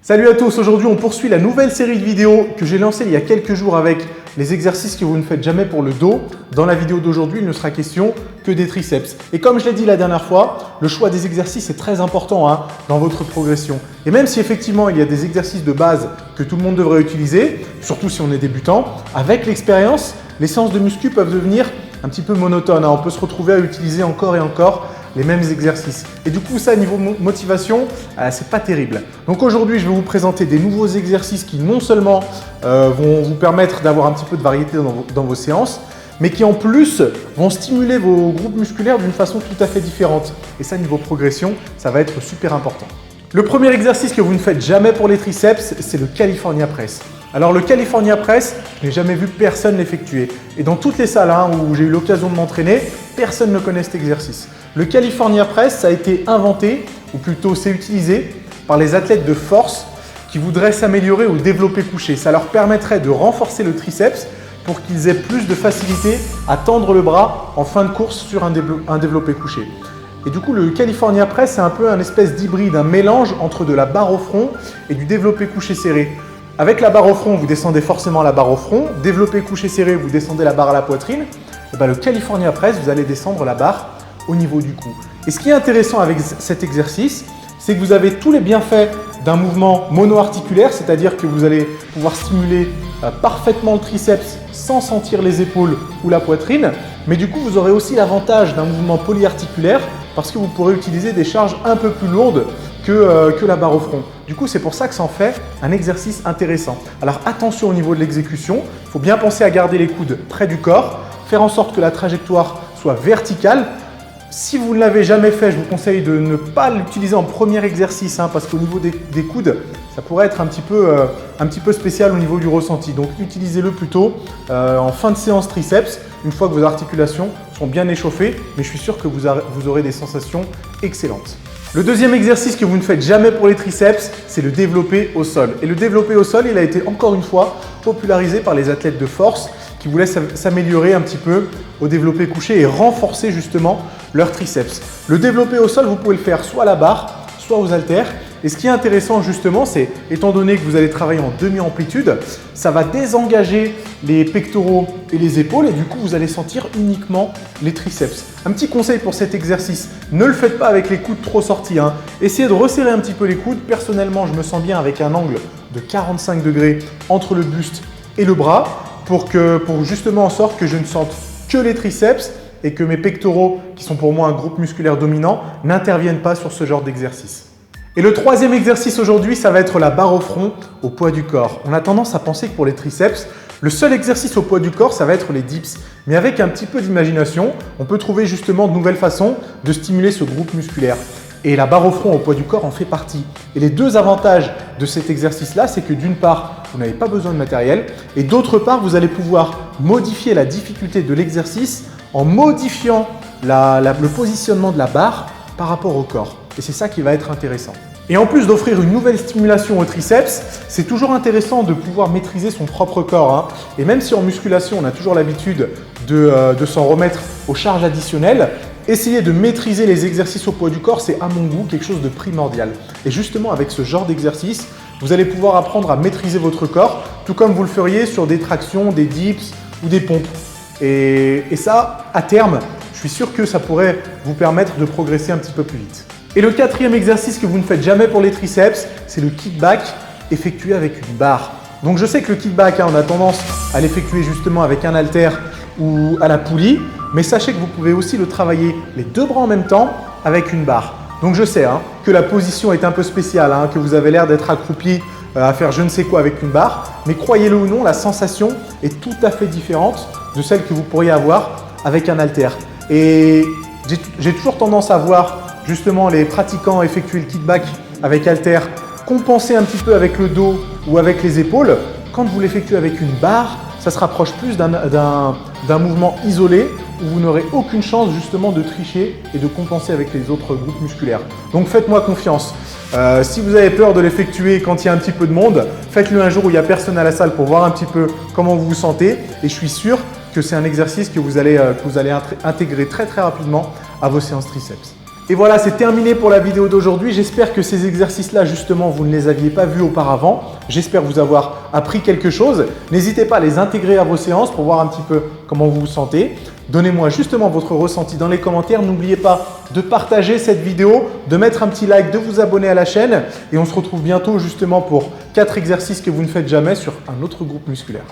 Salut à tous, aujourd'hui on poursuit la nouvelle série de vidéos que j'ai lancée il y a quelques jours avec les exercices que vous ne faites jamais pour le dos. Dans la vidéo d'aujourd'hui, il ne sera question que des triceps. Et comme je l'ai dit la dernière fois, le choix des exercices est très important dans votre progression. Et même si effectivement il y a des exercices de base que tout le monde devrait utiliser, surtout si on est débutant, avec l'expérience, les séances de muscu peuvent devenir un petit peu monotones. On peut se retrouver à utiliser encore et encore les mêmes exercices. Et du coup, ça, niveau motivation, c'est pas terrible. Donc aujourd'hui, je vais vous présenter des nouveaux exercices qui non seulement vont vous permettre d'avoir un petit peu de variété dans vos séances, mais qui en plus vont stimuler vos groupes musculaires d'une façon tout à fait différente. Et ça, niveau progression, ça va être super important. Le premier exercice que vous ne faites jamais pour les triceps, c'est le California Press. Alors le California Press, je n'ai jamais vu personne l'effectuer. Et dans toutes les salles où j'ai eu l'occasion de m'entraîner, personne ne connaît cet exercice. Le California Press, ça a été inventé, ou plutôt c'est utilisé par les athlètes de force qui voudraient s'améliorer au développé couché. Ça leur permettrait de renforcer le triceps pour qu'ils aient plus de facilité à tendre le bras en fin de course sur un développé couché. Et du coup, le California Press, c'est un peu un espèce d'hybride, un mélange entre de la barre au front et du développé couché serré. Avec la barre au front, vous descendez forcément la barre au front. Développé couché serré, vous descendez la barre à la poitrine. Et le California Press, vous allez descendre la barre au niveau du cou. Et ce qui est intéressant avec cet exercice, c'est que vous avez tous les bienfaits d'un mouvement monoarticulaire, c'est-à-dire que vous allez pouvoir stimuler parfaitement le triceps sans sentir les épaules ou la poitrine. Mais du coup, vous aurez aussi l'avantage d'un mouvement polyarticulaire parce que vous pourrez utiliser des charges un peu plus lourdes que la barre au front. Du coup, c'est pour ça que ça en fait un exercice intéressant. Alors attention au niveau de l'exécution, il faut bien penser à garder les coudes près du corps, faire en sorte que la trajectoire soit verticale. Si vous ne l'avez jamais fait, je vous conseille de ne pas l'utiliser en premier exercice parce qu'au niveau des coudes, ça pourrait être un petit peu spécial au niveau du ressenti. Donc utilisez-le plutôt en fin de séance triceps, une fois que vos articulations sont bien échauffées, mais je suis sûr que vous aurez des sensations excellentes. Le deuxième exercice que vous ne faites jamais pour les triceps, c'est le développé au sol. Et le développé au sol, il a été encore une fois popularisé par les athlètes de force qui voulaient s'améliorer un petit peu au développé couché et renforcer justement leurs triceps. Le développé au sol, vous pouvez le faire soit à la barre, soit aux haltères. Et ce qui est intéressant justement, c'est étant donné que vous allez travailler en demi-amplitude, ça va désengager les pectoraux et les épaules et du coup, vous allez sentir uniquement les triceps. Un petit conseil pour cet exercice, ne le faites pas avec les coudes trop sortis. Essayez de resserrer un petit peu les coudes. Personnellement, je me sens bien avec un angle de 45 degrés entre le buste et le bras pour justement en sorte que je ne sente que les triceps et que mes pectoraux, qui sont pour moi un groupe musculaire dominant, n'interviennent pas sur ce genre d'exercice. Et le troisième exercice aujourd'hui, ça va être la barre au front au poids du corps. On a tendance à penser que pour les triceps, le seul exercice au poids du corps, ça va être les dips. Mais avec un petit peu d'imagination, on peut trouver justement de nouvelles façons de stimuler ce groupe musculaire. Et la barre au front au poids du corps en fait partie. Et les deux avantages de cet exercice-là, c'est que d'une part, vous n'avez pas besoin de matériel et d'autre part, vous allez pouvoir modifier la difficulté de l'exercice en modifiant le positionnement de la barre par rapport au corps. Et c'est ça qui va être intéressant. Et en plus d'offrir une nouvelle stimulation au triceps, c'est toujours intéressant de pouvoir maîtriser son propre corps. Et même si en musculation, on a toujours l'habitude de s'en remettre aux charges additionnelles, essayer de maîtriser les exercices au poids du corps, c'est à mon goût quelque chose de primordial. Et justement, avec ce genre d'exercice, vous allez pouvoir apprendre à maîtriser votre corps, tout comme vous le feriez sur des tractions, des dips ou des pompes. Et ça, à terme, je suis sûr que ça pourrait vous permettre de progresser un petit peu plus vite. Et le quatrième exercice que vous ne faites jamais pour les triceps, c'est le kickback effectué avec une barre. Donc je sais que le kickback, on a tendance à l'effectuer justement avec un haltère ou à la poulie, mais sachez que vous pouvez aussi le travailler les deux bras en même temps avec une barre. Donc je sais que la position est un peu spéciale, que vous avez l'air d'être accroupi à faire je ne sais quoi avec une barre, mais croyez-le ou non, la sensation est tout à fait différente de celle que vous pourriez avoir avec un haltère. Et j'ai toujours tendance à voir justement les pratiquants effectuer le kickback avec haltère compenser un petit peu avec le dos ou avec les épaules. Quand vous l'effectuez avec une barre, ça se rapproche plus d'un mouvement isolé où vous n'aurez aucune chance justement de tricher et de compenser avec les autres groupes musculaires. Donc faites-moi confiance. Si vous avez peur de l'effectuer quand il y a un petit peu de monde, faites-le un jour où il n'y a personne à la salle pour voir un petit peu comment vous vous sentez. Et je suis sûr que c'est un exercice que vous allez intégrer très rapidement à vos séances triceps. Et voilà, c'est terminé pour la vidéo d'aujourd'hui. J'espère que ces exercices-là, justement, vous ne les aviez pas vus auparavant. J'espère vous avoir appris quelque chose. N'hésitez pas à les intégrer à vos séances pour voir un petit peu comment vous vous sentez. Donnez-moi justement votre ressenti dans les commentaires. N'oubliez pas de partager cette vidéo, de mettre un petit like, de vous abonner à la chaîne. Et on se retrouve bientôt justement pour 4 exercices que vous ne faites jamais sur un autre groupe musculaire.